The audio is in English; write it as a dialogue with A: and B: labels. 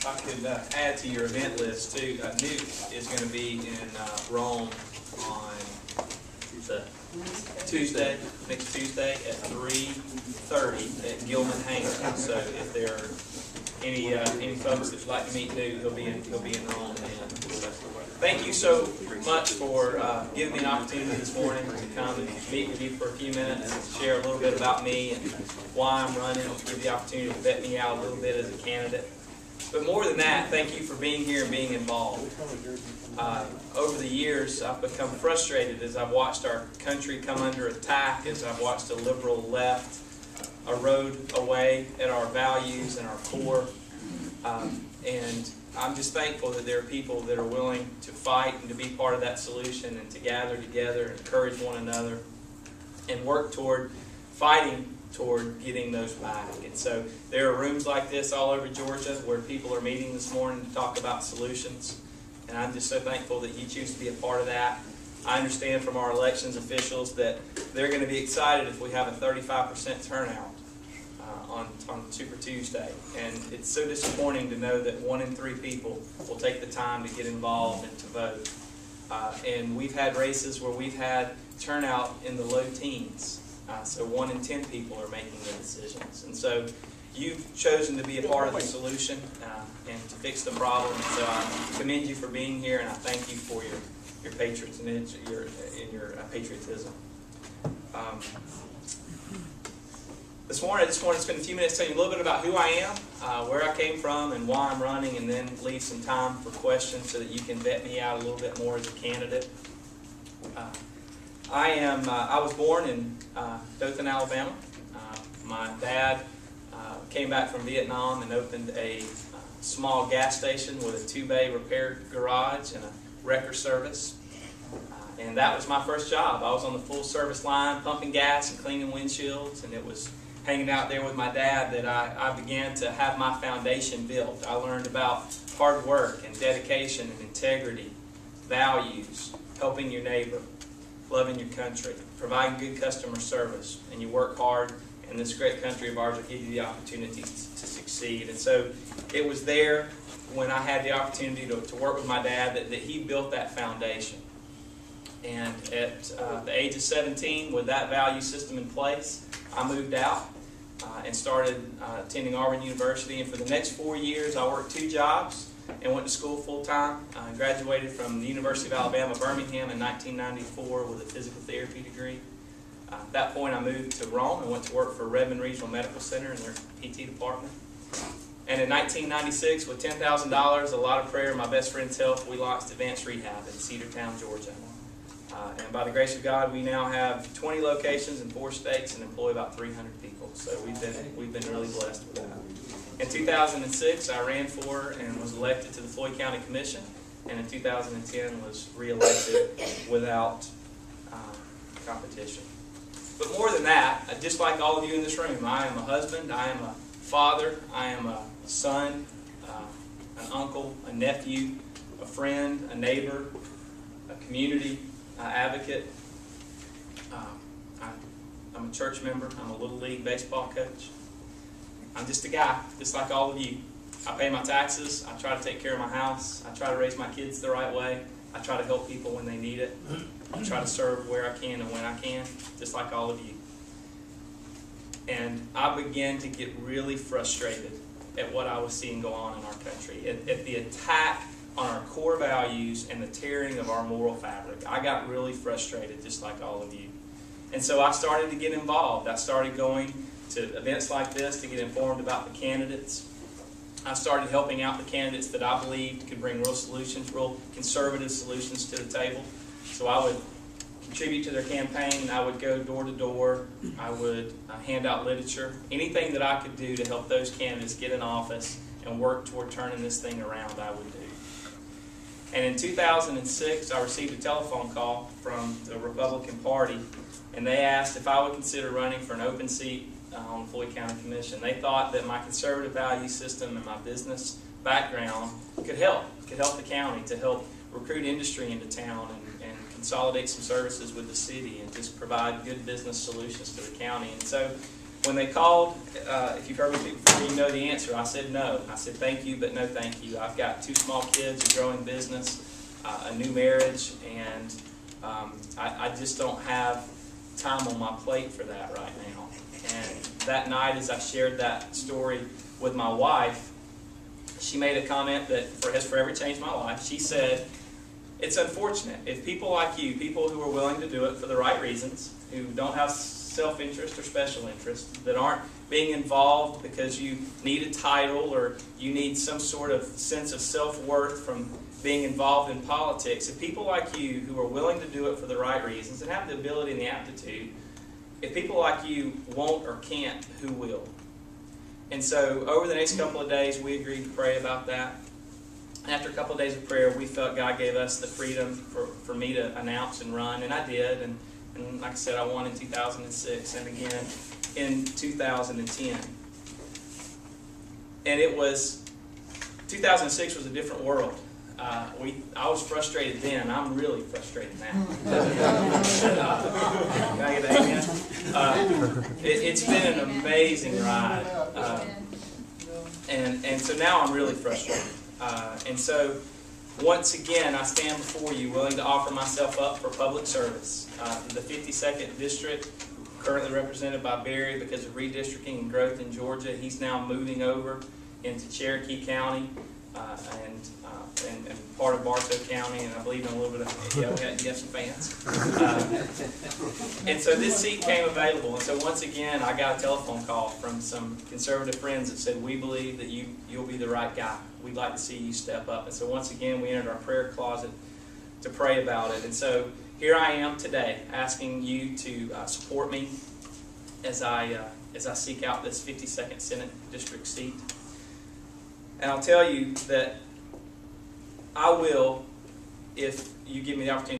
A: If I could add to your event list too, Newt is going to be in Rome on Tuesday, next Tuesday at 3:30 at Gilman Hangar. So if there are any folks that would like to meet Newt, he'll be in Rome then. So thank you so much for giving me an opportunity this morning to come and meet with you for a few minutes and share a little bit about me and why I'm running, give the opportunity to vet me out a little bit as a candidate. But more than that, thank you for being here and being involved. Over the years, I've become frustrated as I've watched our country come under attack, as I've watched a liberal left erode away at our values and our core. And I'm just thankful that there are people that are willing to fight and to be part of that solution and to gather together and encourage one another and work toward fighting toward getting those back. And so there are rooms like this all over Georgia where people are meeting this morning to talk about solutions. And I'm just so thankful that you choose to be a part of that. I understand from our elections officials that they're going to be excited if we have a 35% turnout on Super Tuesday. And it's so disappointing to know that 1 in 3 people will take the time to get involved and to vote. And we've had races where we've had turnout in the low teens. So 1 in 10 people are making the decisions. And so you've chosen to be a part of the solution and to fix the problem. And so I commend you for being here, and I thank you for your patronage, your patriotism. This morning I just want to spend a few minutes telling you a little bit about who I am, where I came from, and why I'm running, and then leave some time for questions so that you can vet me out a little bit more as a candidate. I was born in Dothan, Alabama. My dad came back from Vietnam and opened a small gas station with a 2-bay repair garage and a wrecker service. And that was my first job. I was on the full service line, pumping gas and cleaning windshields, and it was hanging out there with my dad that I began to have my foundation built. I learned about hard work and dedication and integrity, values, helping your neighbor, loving your country, providing good customer service, and you work hard, and this great country of ours will give you the opportunity to succeed. And so it was there when I had the opportunity to work with my dad that he built that foundation. And at the age of 17, with that value system in place, I moved out and started attending Auburn University. And for the next 4 years, I worked 2 jobs and went to school full-time. I graduated from the University of Alabama, Birmingham in 1994 with a physical therapy degree. At that point, I moved to Rome and went to work for Redmond Regional Medical Center in their PT department. And in 1996, with $10,000, a lot of prayer, and my best friend's help, we launched Advanced Rehab in Cedartown, Georgia. And by the grace of God, we now have 20 locations in 4 states and employ about 300 people. So we've been really blessed with that. In 2006, I ran for and was elected to the Floyd County Commission, and in 2010 was re-elected without competition. But more than that, just like all of you in this room, I am a husband, I am a father, I am a son, an uncle, a nephew, a friend, a neighbor, a community advocate. I'm a church member. I'm a Little League baseball coach. I'm just a guy, just like all of you. I pay my taxes. I try to take care of my house. I try to raise my kids the right way. I try to help people when they need it. I try to serve where I can and when I can, just like all of you. And I began to get really frustrated at what I was seeing go on in our country, at the attack on our core values and the tearing of our moral fabric. I got really frustrated, just like all of you. And so I started to get involved. I started going to events like this to get informed about the candidates. I started helping out the candidates that I believed could bring real solutions, real conservative solutions to the table. So I would contribute to their campaign. I would go door to door. I would hand out literature. Anything that I could do to help those candidates get in office and work toward turning this thing around, I would do. And in 2006, I received a telephone call from the Republican Party, and they asked if I would consider running for an open seat on the Floyd County Commission. They thought that my conservative value system and my business background could help the county, to help recruit industry into town and consolidate some services with the city and just provide good business solutions to the county. And so when they called, if you've heard me speak before, you know the answer. I said no. I said thank you, but no thank you. I've got 2 small kids, a growing business, a new marriage, and I just don't have time on my plate for that right now. And that night, as I shared that story with my wife, she made a comment that has forever changed my life. She said, it's unfortunate if people like you, people who are willing to do it for the right reasons, who don't have self-interest or special interest, that aren't being involved because you need a title or you need some sort of sense of self-worth from being involved in politics, if people like you who are willing to do it for the right reasons and have the ability and the aptitude, if people like you won't or can't, who will? And so over the next couple of days, we agreed to pray about that. After a couple of days of prayer, we felt God gave us the freedom for me to announce and run, and I did. And like I said, I won in 2006 and again in 2010. And it was, 2006 was a different world. I was frustrated then. I'm really frustrated now. Can I get an amen? It's been an amazing ride. And so now I'm really frustrated. And so once again, I stand before you willing to offer myself up for public service. The 52nd District, currently represented by Barry because of redistricting and growth in Georgia. He's now moving over into Cherokee County and part of Bartow County, and I believe in a little bit of, yeah, we have some fans. And so this seat came available, and so once again, I got a telephone call from some conservative friends that said, we believe that you'll be the right guy. We'd like to see you step up. And so once again, we entered our prayer closet to pray about it. And so here I am today, asking you to support me as I seek out this 52nd Senate District seat. And I'll tell you that I will, if you give me the opportunity.